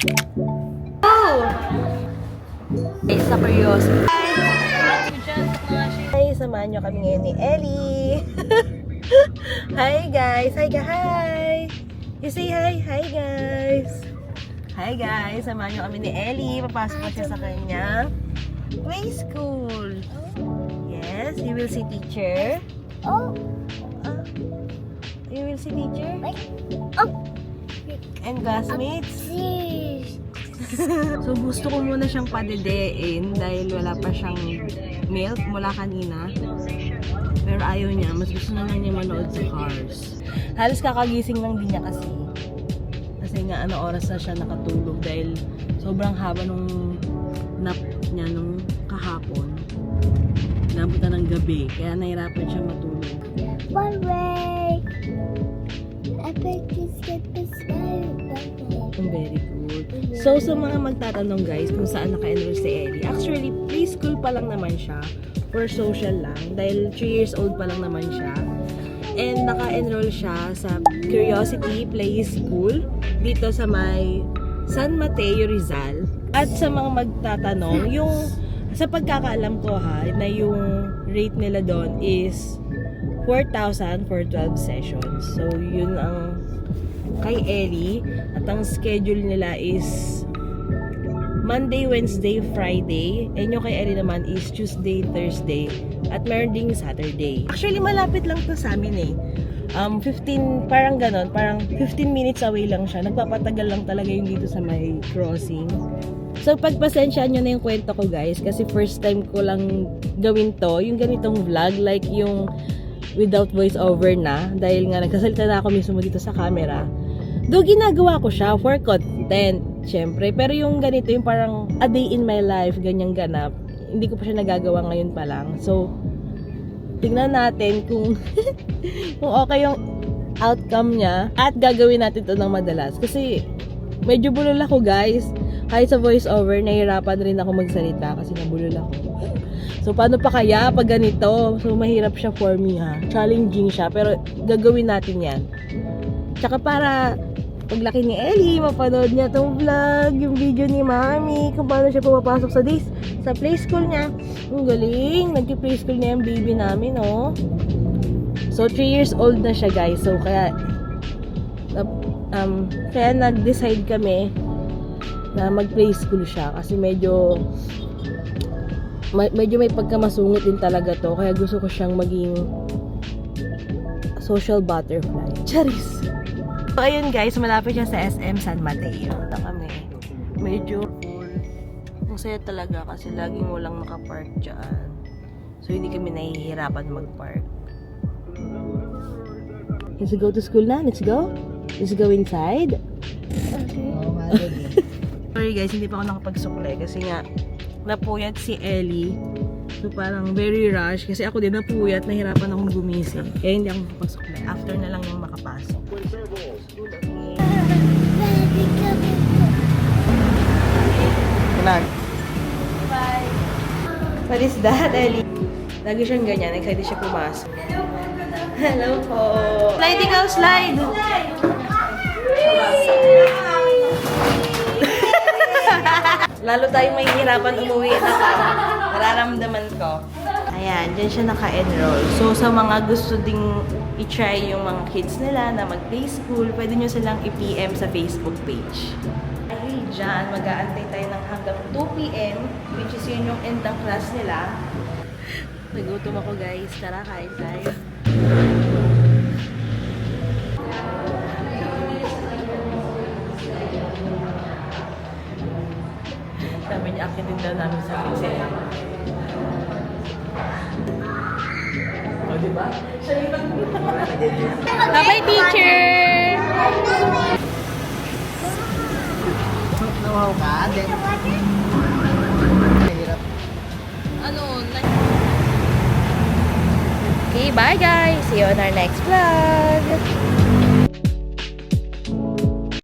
Oh! Sa curiosity. Hi, samahan nyo kami ngayon ni Ellie. Hi guys! Hi guys! You say hi! Hi guys! Hi guys! Samahan nyo kami ni Ellie. Papasok pa siya sa kanya play school. Yes, you will see teacher. Oh. You will see teacher. Oh. And classmates. Please. So gusto ko muna siyang padedein dahil wala pa siyang milk mula kanina. Pero ayaw niya. Mas gusto na lang niya manood sa Cars. Halos kakagising lang din niya kasi. Kasi nga ano oras na siya nakatulog dahil sobrang haba nung nap niya nung kahapon. Nabuta ng gabi. Kaya nahirapan siya matulog. Bye-bye. I bet this get this Very good. So, sa mga magtatanong guys kung saan naka-enroll si Ellie, actually, preschool pa lang naman siya for social lang dahil 3 years old pa lang naman siya. And naka-enroll siya sa Curiosity Play School dito sa may San Mateo, Rizal. At sa mga magtatanong, yung sa pagkakaalam ko na yung rate nila doon is 4,000 for 12 sessions. So, yun ang kay Ellie. At ang schedule nila is Monday, Wednesday, Friday. And yung kay Ellie naman is Tuesday, Thursday. At meron ding Saturday. Actually, malapit lang to sa amin eh. 15, parang ganon. Parang 15 minutes away lang siya. Nagpapatagal lang talaga yung dito sa may crossing. So, pagpasensyaan nyo na yung kwento ko guys. Kasi first time ko lang gawin to. Yung ganitong vlog. Like yung without voice over na. Dahil nga nagsasalita na ako mismo dito sa camera. Though ginagawa ko siya for content, syempre. Pero yung ganito, yung parang a day in my life, ganyang ganap, hindi ko pa siya nagagawa ngayon pa lang. So, tingnan natin kung, kung okay yung outcome niya. At gagawin natin to ng madalas. Kasi, medyo bulol ako guys. Kahit sa voice over, nahihirapan rin ako magsalita kasi nabulol ako. So, paano pa kaya pag ganito? So, mahirap siya for me Challenging siya, pero gagawin natin yan. Tsaka para paglaki ni Ellie, mapanood niya itong vlog, yung video ni Mami, kung paano siya pumapasok sa play school niya. Ang galing, nag-play school niya yung baby namin, oh. So, 3 years old na siya, guys. So, kaya nag-decide kami na mag-play school siya kasi medyo may pagkamasungit din talaga to. Kaya gusto ko siyang maging social butterfly. Charis! So, ayun guys, malapit siya sa SM San Mateo. Ito kami. Medyo full. Ang saya talaga kasi laging walang nakapark dyan. So, hindi kami nahihirapan mag-park. Let's go to school na. Let's go. Let's go inside. Sorry guys, hindi pa ako nakapagsuklay kasi nga napuyat si Ellie. So, parang very rush. Kasi ako din napuyat, nahirapan akong gumising. Kaya hindi ako makapagsuklay. After na lang yung makapasok. Bye. What is that, Ellie? Lagi siyang ganyan. Excited siya pumasok. Hello po. Slide ikaw, slide! Lalo tayong mahihirapan umuwi na ka. Nararamdaman ko. Ayan, dyan siya naka-enroll. So, sa mga gusto ding i-try yung mga kids nila na mag-play school, pwede nyo silang i-PM sa Facebook page. Dahil dyan, mag-aantay tayo ng hanggang 2 p.m. which is yun yung end ng class nila. Nagutom ako guys. Tara, kain tayo. Sabi niya, akin din daw namin sa akin. O, diba? Bye-bye, teacher! Nawaw ka? Ano? Okay, bye guys! See you on our next vlog!